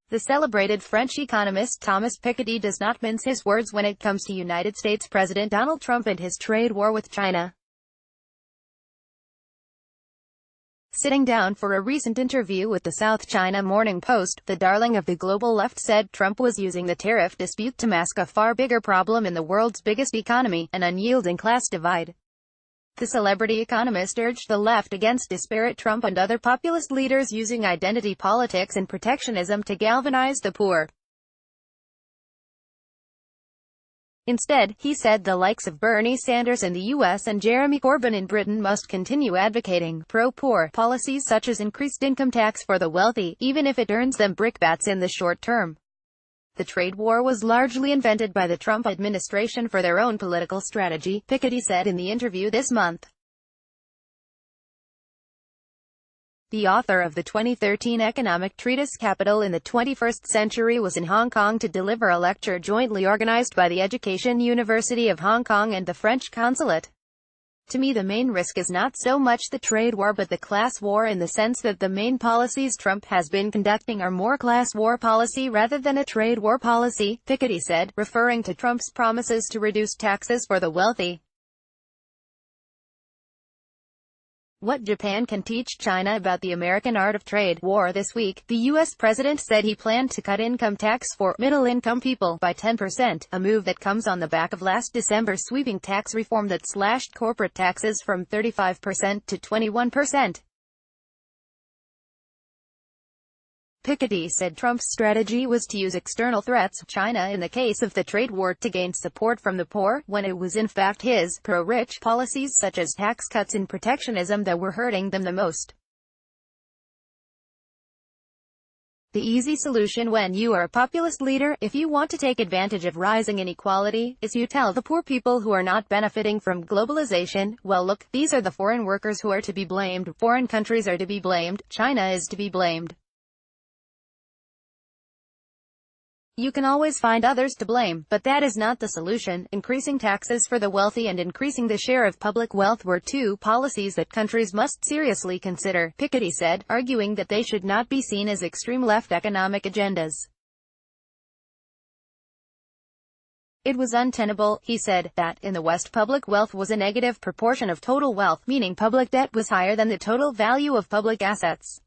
The celebrated French economist Thomas Piketty does not mince his words when it comes to United States President Donald Trump and his trade war with China. Sitting down for a recent interview with the South China Morning Post, the darling of the global left said Trump was using the tariff dispute to mask a far bigger problem in the world's biggest economy, an unyielding class divide. The celebrity economist urged the left against disparate Trump and other populist leaders using identity politics and protectionism to galvanize the poor. Instead, he said the likes of Bernie Sanders in the US and Jeremy Corbyn in Britain must continue advocating pro-poor policies such as increased income tax for the wealthy, even if it earns them brickbats in the short term. The trade war was largely invented by the Trump administration for their own political strategy, Piketty said in the interview this month. The author of the 2013 economic treatise Capital in the 21st Century was in Hong Kong to deliver a lecture jointly organized by the Education University of Hong Kong and the French Consulate. To me, the main risk is not so much the trade war but the class war, in the sense that the main policies Trump has been conducting are more class war policy rather than a trade war policy, Piketty said, referring to Trump's promises to reduce taxes for the wealthy. What Japan can teach China about the American art of trade war. This week, the U.S. president said he planned to cut income tax for middle-income people by 10%, a move that comes on the back of last December's sweeping tax reform that slashed corporate taxes from 35% to 21%. Piketty said Trump's strategy was to use external threats, China in the case of the trade war, to gain support from the poor, when it was in fact his pro-rich policies such as tax cuts and protectionism that were hurting them the most. The easy solution when you are a populist leader, if you want to take advantage of rising inequality, is you tell the poor people who are not benefiting from globalization, well look, these are the foreign workers who are to be blamed, foreign countries are to be blamed, China is to be blamed. You can always find others to blame, but that is not the solution. Increasing taxes for the wealthy and increasing the share of public wealth were two policies that countries must seriously consider, Piketty said, arguing that they should not be seen as extreme left economic agendas. It was untenable, he said, that, in the West, public wealth was a negative proportion of total wealth, meaning public debt was higher than the total value of public assets.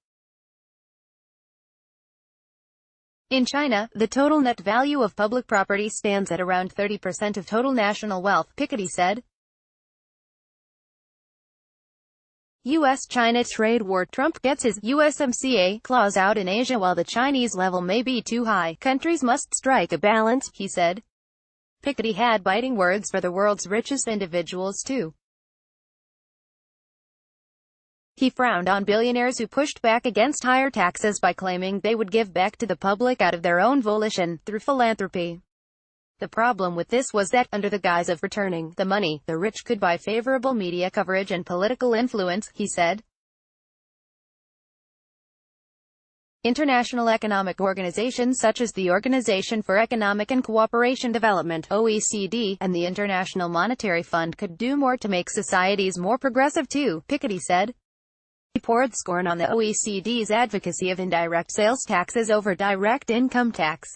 In China, the total net value of public property stands at around 30% of total national wealth, Piketty said. U.S.-China trade war. Trump gets his USMCA clause out in Asia while the Chinese level may be too high. Countries must strike a balance, he said. Piketty had biting words for the world's richest individuals too. He frowned on billionaires who pushed back against higher taxes by claiming they would give back to the public out of their own volition, through philanthropy. The problem with this was that, under the guise of returning the money, the rich could buy favorable media coverage and political influence, he said. International economic organizations such as the Organization for Economic and Cooperation Development, OECD, and the International Monetary Fund could do more to make societies more progressive too, Piketty said. He poured scorn on the OECD's advocacy of indirect sales taxes over direct income tax.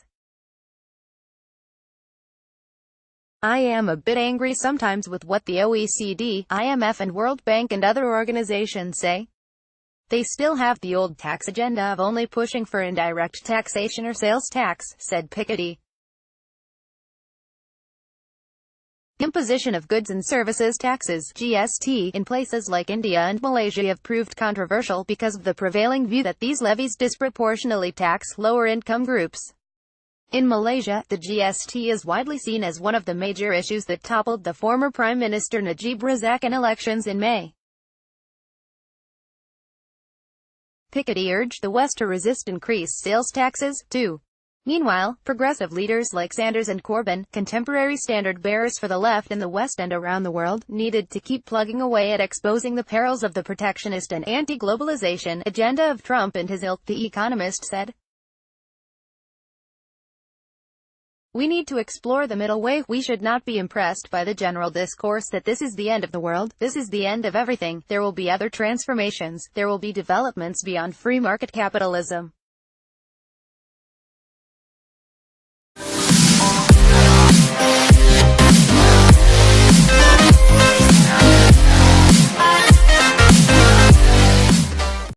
I am a bit angry sometimes with what the OECD, IMF and World Bank and other organizations say. They still have the old tax agenda of only pushing for indirect taxation or sales tax, said Piketty. Imposition of goods and services taxes, GST, in places like India and Malaysia have proved controversial because of the prevailing view that these levies disproportionately tax lower-income groups. In Malaysia, the GST is widely seen as one of the major issues that toppled the former Prime Minister Najib Razak in elections in May. Piketty urged the West to resist increased sales taxes, too. Meanwhile, progressive leaders like Sanders and Corbyn, contemporary standard-bearers for the left in the West and around the world, needed to keep plugging away at exposing the perils of the protectionist and anti-globalization agenda of Trump and his ilk, The Economist said. We need to explore the middle way. We should not be impressed by the general discourse that this is the end of the world, this is the end of everything. There will be other transformations, there will be developments beyond free market capitalism.